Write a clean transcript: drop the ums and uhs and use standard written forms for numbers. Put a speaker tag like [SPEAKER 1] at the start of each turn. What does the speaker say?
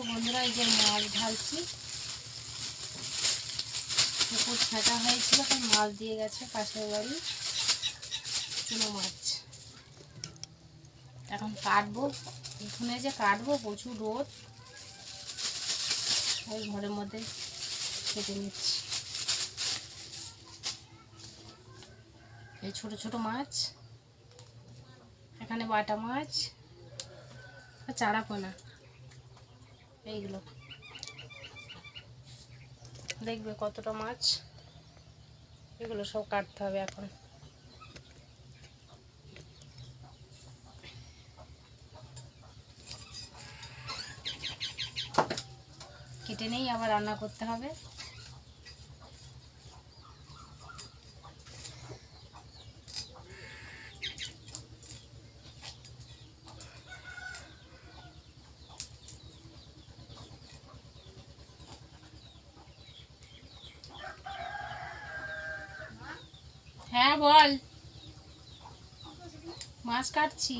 [SPEAKER 1] বন্ধুরা এই যে মাছ ঢালছি, পুকুর ছাটা হয়েছিল তাই মাছ দিয়ে গেছে পাশের বাড়ি, চুনো মাছ। এখন কাটবো, এখানে যে কাটবো প্রচুর রোদ, ওই ঘরের মধ্যে কেটে নিচ্ছি। এই ছোট ছোট মাছ, এখানে বাটা মাছ, চারা পোনা, এইগুলো দেখবে কতটা মাছ, এগুলো সব কাটতে হবে এখন। কেটে নেই, আবার রান্না করতে হবে। হ্যাঁ বল, মাছ কাটছি।